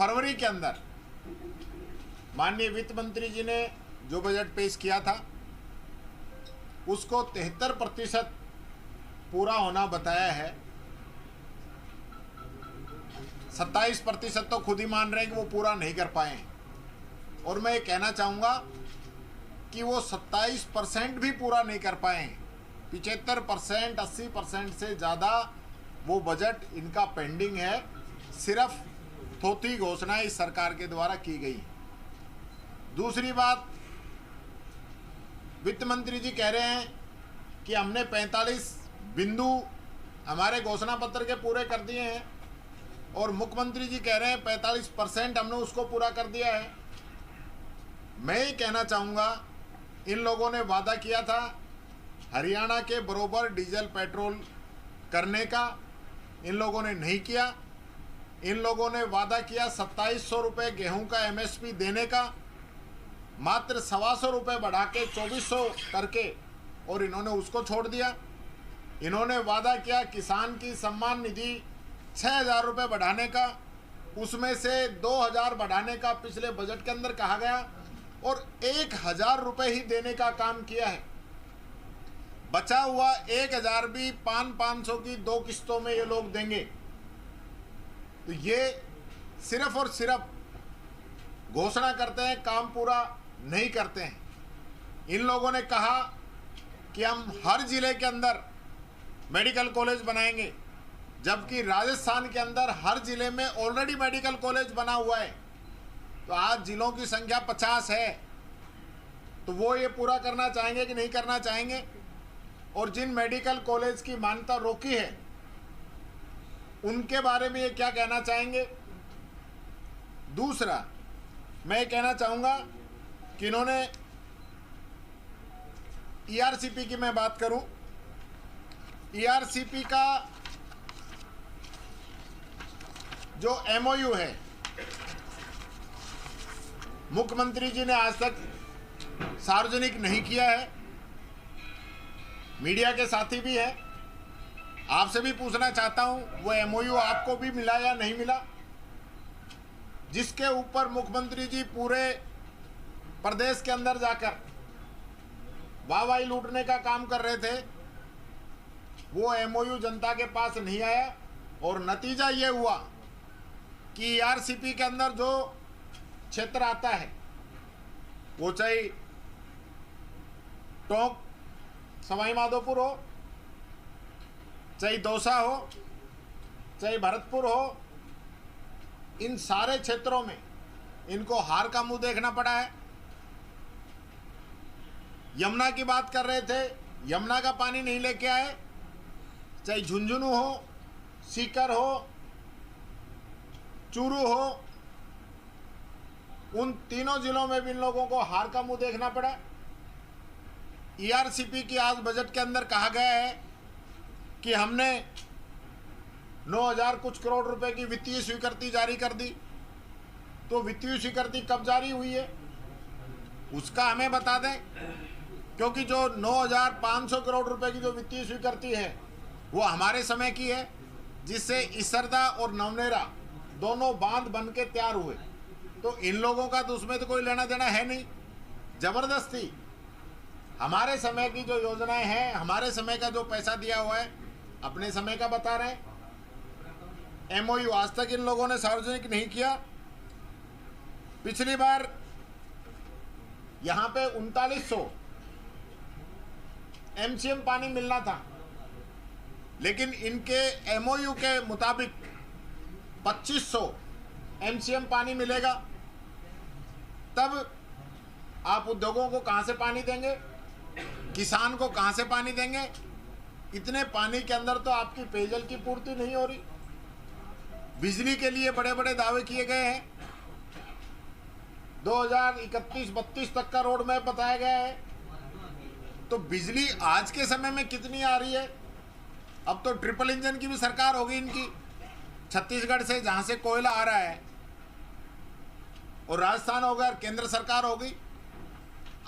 फरवरी के अंदर माननीय वित्त मंत्री जी ने जो बजट पेश किया था उसको 73% पूरा होना बताया है। 27% तो खुद ही मान रहे हैं कि वो पूरा नहीं कर पाए हैं। और मैं ये कहना चाहूँगा कि वो 27% भी पूरा नहीं कर पाए हैं। 75%, 80% से ज़्यादा वो बजट इनका पेंडिंग है। सिर्फ थोथी घोषणाएं इस सरकार के द्वारा की गई। दूसरी बात, वित्त मंत्री जी कह रहे हैं कि हमने 45 बिंदु हमारे घोषणा पत्र के पूरे कर दिए हैं और मुख्यमंत्री जी कह रहे हैं 45% हमने उसको पूरा कर दिया है। मैं ये कहना चाहूँगा, इन लोगों ने वादा किया था हरियाणा के बराबर डीजल पेट्रोल करने का, इन लोगों ने नहीं किया। इन लोगों ने वादा किया 2700 रुपये गेहूँ का MSP देने का, मात्र 125 रुपये बढ़ा के 2400 करके, और इन्होंने उसको छोड़ दिया। इन्होंने वादा किया किसान की सम्मान निधि 6000 रुपये बढ़ाने का, उसमें से 2000 बढ़ाने का पिछले बजट के अंदर कहा गया और 1000 रुपये ही देने का काम किया है। बचा हुआ 1000 भी 500 की 2 किस्तों में ये लोग देंगे। तो ये सिर्फ और सिर्फ घोषणा करते हैं, काम पूरा नहीं करते हैं। इन लोगों ने कहा कि हम हर जिले के अंदर मेडिकल कॉलेज बनाएंगे, जबकि राजस्थान के अंदर हर जिले में ऑलरेडी मेडिकल कॉलेज बना हुआ है। तो आज जिलों की संख्या 50 है, तो वो ये पूरा करना चाहेंगे कि नहीं करना चाहेंगे? और जिन मेडिकल कॉलेज की मान्यता रोकी है उनके बारे में ये क्या कहना चाहेंगे? दूसरा, मैं ये कहना चाहूँगा कि इन्होंने ERCP की मैं बात करूं, ERCP का जो MOU है, मुख्यमंत्री जी ने आज तक सार्वजनिक नहीं किया है। मीडिया के साथी भी हैं, आपसे भी पूछना चाहता हूं, वो MOU आपको भी मिला या नहीं मिला? जिसके ऊपर मुख्यमंत्री जी पूरे प्रदेश के अंदर जाकर वाहवाही लूटने का काम कर रहे थे, वो MOU जनता के पास नहीं आया और नतीजा ये हुआ कि ERCP के अंदर जो क्षेत्र आता है, वो चाहे टोंक सवाई माधोपुर हो, चाहे दौसा हो, चाहे भरतपुर हो, इन सारे क्षेत्रों में इनको हार का मुंह देखना पड़ा है। यमुना की बात कर रहे थे, यमुना का पानी नहीं लेके आए। चाहे झुंझुनू हो, सीकर हो, चूरू हो, उन तीनों जिलों में भी इन लोगों को हार का मुंह देखना पड़ा। ERCP की आज बजट के अंदर कहा गया है कि हमने 9000 कुछ करोड़ रुपए की वित्तीय स्वीकृति जारी कर दी। तो वित्तीय स्वीकृति कब जारी हुई है उसका हमें बता दें, क्योंकि जो 9500 करोड़ रुपए की जो वित्तीय स्वीकृति है वो हमारे समय की है, जिससे इसरदा और नवनेरा दोनों बांध बन के तैयार हुए। तो इन लोगों का तो उसमें तो कोई लेना देना है नहीं। जबरदस्ती हमारे समय की जो योजनाएं हैं, हमारे समय का जो पैसा दिया हुआ है, अपने समय का बता रहे हैं। MOU आज तक इन लोगों ने सार्वजनिक नहीं किया। पिछली बार यहाँ पे 3900 MCM पानी मिलना था, लेकिन इनके MOU के मुताबिक 2500 MCM पानी मिलेगा। तब आप उद्योगों को कहाँ से पानी देंगे? किसान को कहाँ से पानी देंगे? इतने पानी के अंदर तो आपकी पेयजल की पूर्ति नहीं हो रही। बिजली के लिए बड़े बड़े दावे किए गए हैं। 2031-32 तक का रोड मैप बताया गया है। तो बिजली आज के समय में कितनी आ रही है? अब तो ट्रिपल इंजन की भी सरकार होगी इनकी, छत्तीसगढ़ से जहाँ से कोयला आ रहा है, और राजस्थान होगा और केंद्र सरकार होगी।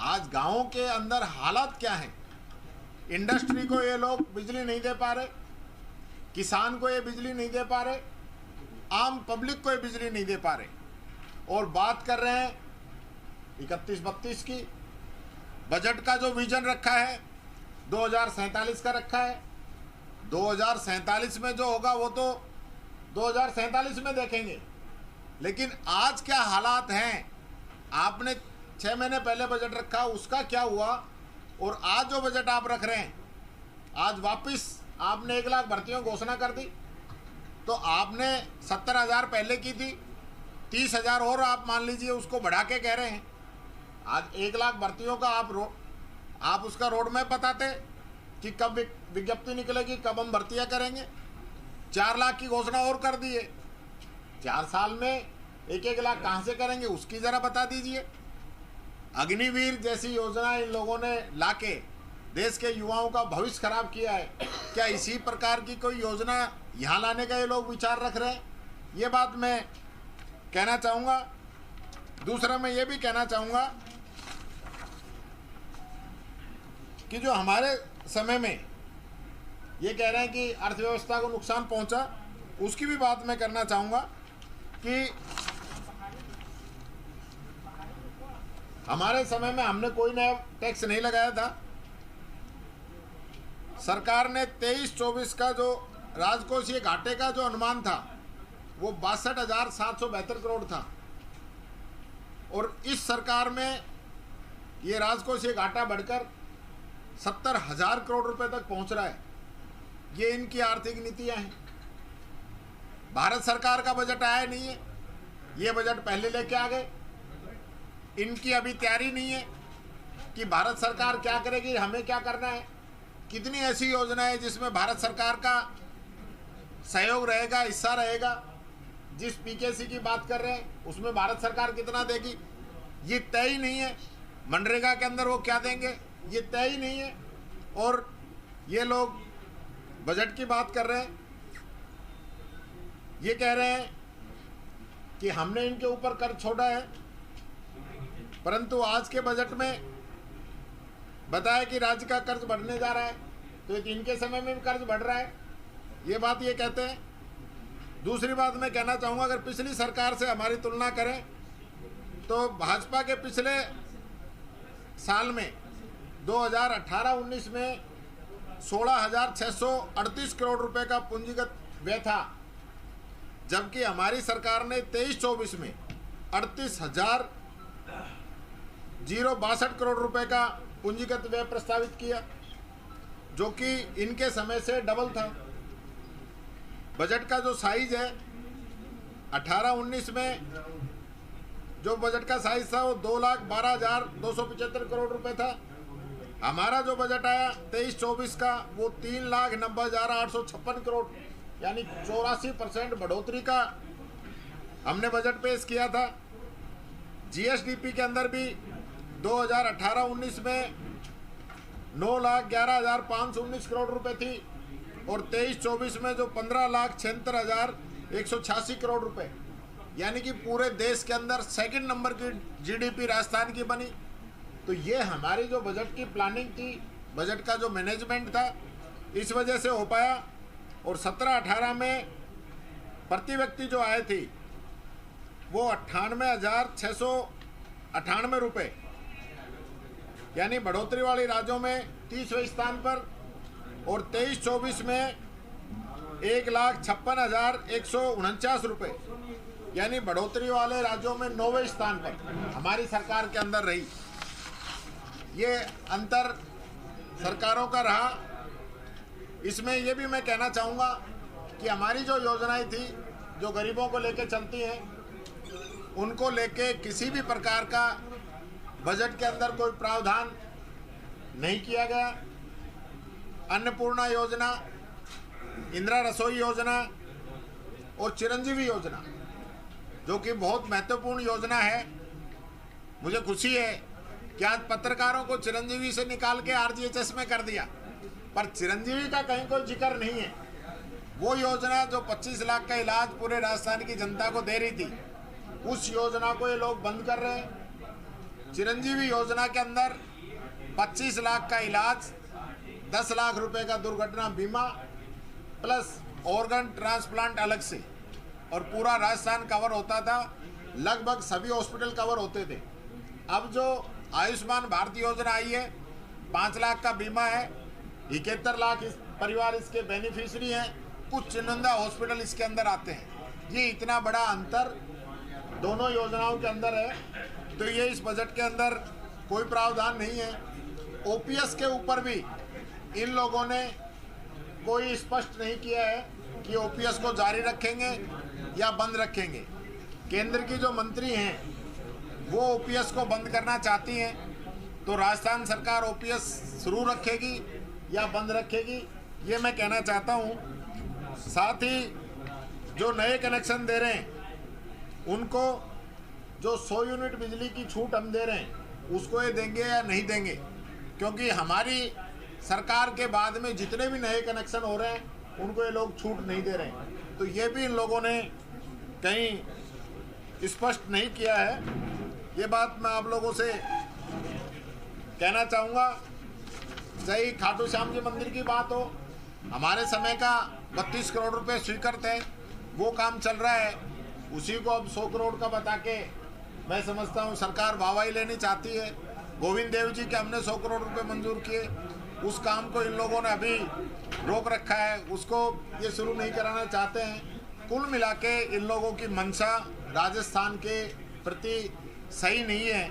आज गांवों के अंदर हालात क्या हैं? इंडस्ट्री को ये लोग बिजली नहीं दे पा रहे, किसान को ये बिजली नहीं दे पा रहे, आम पब्लिक को ये बिजली नहीं दे पा रहे। और बात कर रहे हैं 31-32 की। बजट का जो विजन रखा है 2047 का रखा है। 2047 में जो होगा वो तो 2047 में देखेंगे, लेकिन आज क्या हालात हैं, आपने 6 महीने पहले बजट रखा, उसका क्या हुआ, और आज जो बजट आप रख रहे हैं, आज वापस आपने 1 लाख भर्तियों घोषणा कर दी। तो आपने 70,000 पहले की थी, 30,000 और आप मान लीजिए उसको बढ़ा के कह रहे हैं। आज 1 लाख भर्तियों का आप उसका रोड मैप बताते कि कब विज्ञप्ति निकलेगी, कब हम भर्तियां करेंगे। 4 लाख की घोषणा और कर दी है। 4 साल में 1-1 लाख कहाँ से करेंगे, उसकी ज़रा बता दीजिए। अग्निवीर जैसी योजना इन लोगों ने लाके देश के युवाओं का भविष्य खराब किया है। क्या इसी प्रकार की कोई योजना यहाँ लाने का ये लोग विचार रख रहे हैं? ये बात मैं कहना चाहूँगा। दूसरा मैं ये भी कहना चाहूँगा कि जो हमारे समय में ये कह रहे हैं कि अर्थव्यवस्था को नुकसान पहुँचा, उसकी भी बात मैं करना चाहूँगा कि हमारे समय में हमने कोई नया टैक्स नहीं लगाया था। सरकार ने 23-24 का जो राजकोषीय घाटे का जो अनुमान था वो 62,772 करोड़ था, और इस सरकार में ये राजकोषीय घाटा बढ़कर 70,000 करोड़ रुपए तक पहुंच रहा है। ये इनकी आर्थिक नीतियां हैं। भारत सरकार का बजट आया नहीं है, ये बजट पहले लेके आ गए। इनकी अभी तैयारी नहीं है कि भारत सरकार क्या करेगी, हमें क्या करना है। कितनी ऐसी योजना है जिसमें भारत सरकार का सहयोग रहेगा, हिस्सा रहेगा। जिस पीकेसी की बात कर रहे हैं उसमें भारत सरकार कितना देगी, ये तय ही नहीं है। मनरेगा के अंदर वो क्या देंगे, ये तय ही नहीं है। और ये लोग बजट की बात कर रहे हैं, ये कह रहे हैं कि हमने इनके ऊपर कर्ज छोड़ा है, परंतु आज के बजट में बताया कि राज्य का कर्ज बढ़ने जा रहा है, तो इनके समय में भी कर्ज बढ़ रहा है। ये बात ये कहते हैं। दूसरी बात मैं कहना चाहूँगा, अगर पिछली सरकार से हमारी तुलना करें तो भाजपा के पिछले साल में 2018-19 में 16,638 करोड़ रुपए का पूंजीगत व्यय था, जबकि हमारी सरकार ने 23-24 में 38,062 करोड़ रुपए का पूंजीगत व्यय प्रस्तावित किया, जो कि इनके समय से डबल था। बजट का जो साइज है 18-19 में जो बजट का साइज था वो 2,12,275 करोड़ रुपए था। हमारा जो बजट आया 23-24 का वो 3,90,856 करोड़, यानी 84% बढ़ोतरी का हमने बजट पेश किया था। जीएसडीपी के अंदर भी 2018-19 में 9,11,519 करोड़ रुपए थी, और 23-24 में जो 15,76,186 करोड़ रुपए, यानी कि पूरे देश के अंदर सेकंड नंबर की जीडीपी राजस्थान की बनी। तो ये हमारी जो बजट की प्लानिंग थी, बजट का जो मैनेजमेंट था, इस वजह से हो पाया। और 17-18 में प्रति व्यक्ति जो आए थी वो 98,698 रुपये, यानी बढ़ोतरी वाली राज्यों में 30वें स्थान पर, और 23-24 में 1,56,149 रुपये, यानी बढ़ोतरी वाले राज्यों में 9वें स्थान पर हमारी सरकार के अंदर रही। ये अंतर सरकारों का रहा। इसमें ये भी मैं कहना चाहूँगा कि हमारी जो योजनाएं थी जो गरीबों को लेके चलती हैं, उनको लेके किसी भी प्रकार का बजट के अंदर कोई प्रावधान नहीं किया गया। अन्नपूर्णा योजना, इंदिरा रसोई योजना और चिरंजीवी योजना, जो कि बहुत महत्वपूर्ण योजना है। मुझे खुशी है कि आज पत्रकारों को चिरंजीवी से निकाल के आरजीएचएस में कर दिया, पर चिरंजीवी का कहीं कोई जिक्र नहीं है। वो योजना जो 25 लाख का इलाज पूरे राजस्थान की जनता को दे रही थी, उस योजना को ये लोग बंद कर रहे हैं। चिरंजीवी योजना के अंदर 25 लाख का इलाज, 10 लाख रुपए का दुर्घटना बीमा प्लस ऑर्गन ट्रांसप्लांट अलग से, और पूरा राजस्थान कवर होता था। लगभग सभी हॉस्पिटल कवर होते थे। अब जो आयुष्मान भारत योजना आई है, 5 लाख का बीमा है, 71 लाख इस परिवार इसके बेनिफिशियरी हैं, कुछ चुनिंदा हॉस्पिटल इसके अंदर आते हैं। ये इतना बड़ा अंतर दोनों योजनाओं के अंदर है, तो ये इस बजट के अंदर कोई प्रावधान नहीं है। ओपीएस के ऊपर भी इन लोगों ने कोई स्पष्ट नहीं किया है कि ओपीएस को जारी रखेंगे या बंद रखेंगे। केंद्र की जो मंत्री हैं वो ओपीएस को बंद करना चाहती हैं, तो राजस्थान सरकार ओपीएस शुरू रखेगी या बंद रखेगी, ये मैं कहना चाहता हूँ। साथ ही जो नए कनेक्शन दे रहे हैं उनको जो 100 यूनिट बिजली की छूट हम दे रहे हैं उसको ये देंगे या नहीं देंगे, क्योंकि हमारी सरकार के बाद में जितने भी नए कनेक्शन हो रहे हैं उनको ये लोग छूट नहीं दे रहे हैं। तो ये भी इन लोगों ने कहीं स्पष्ट नहीं किया है। ये बात मैं आप लोगों से कहना चाहूँगा। चाहे खाटू श्याम जी मंदिर की बात हो, हमारे समय का 32 करोड़ रुपए स्वीकृत है, वो काम चल रहा है, उसी को अब 100 करोड़ का बता के मैं समझता हूँ सरकार वाहवाही लेनी चाहती है। गोविंद देव जी के हमने 100 करोड़ रुपए मंजूर किए, उस काम को इन लोगों ने अभी रोक रखा है, उसको ये शुरू नहीं कराना चाहते हैं। कुल मिला के इन लोगों की मंशा राजस्थान के प्रति सही नहीं है।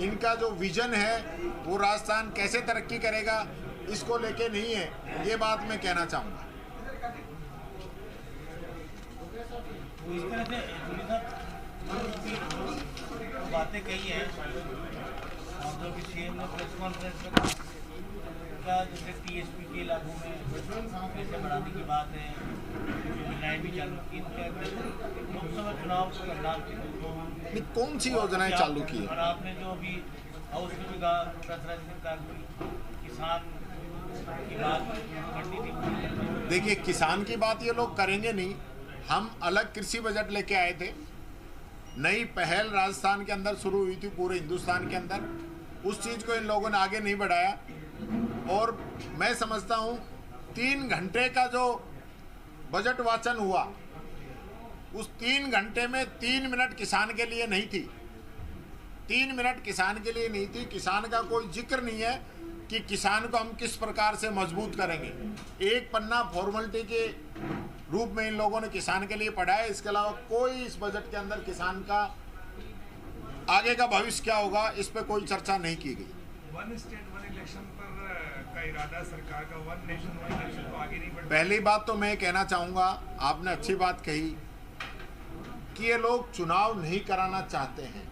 इनका जो विजन है वो राजस्थान कैसे तरक्की करेगा इसको लेके नहीं है, ये बात मैं कहना चाहूँगा। बातें कही है जो कि सीएम ने प्रेस कॉन्फ्रेंस में कहा, जैसे टीएसपी के इलाकों में पैसे बढ़ाने की बात है, योजनाएं भी चालू की। लोकसभा चुनाव को परिणाम कौन सी योजनाएं चालू की है? और आपने जो अभी हाउस में भी कहा, सरकार किसान की बात करनी थी। देखिए, किसान की बात ये लोग करेंगे नहीं। हम अलग कृषि बजट लेके आए थे, नई पहल राजस्थान के अंदर शुरू हुई थी पूरे हिंदुस्तान के अंदर, उस चीज़ को इन लोगों ने आगे नहीं बढ़ाया। और मैं समझता हूँ 3 घंटे का जो बजट वाचन हुआ, उस 3 घंटे में 3 मिनट किसान के लिए नहीं थी। 3 मिनट किसान के लिए नहीं थी। किसान का कोई जिक्र नहीं है कि किसान को हम किस प्रकार से मजबूत करेंगे। एक पन्ना फॉर्मेलिटी के रूप में इन लोगों ने किसान के लिए पढ़ा है। इसके अलावा कोई इस बजट के अंदर किसान का आगे का भविष्य क्या होगा इस पे कोई चर्चा नहीं की गई। वन स्टेट वन इलेक्शन पर का इरादा सरकार का, वन नेशन वन इलेक्शन को आगे नहीं बढ़। पहली बात तो मैं कहना चाहूँगा, आपने अच्छी बात कही कि ये लोग चुनाव नहीं कराना चाहते हैं।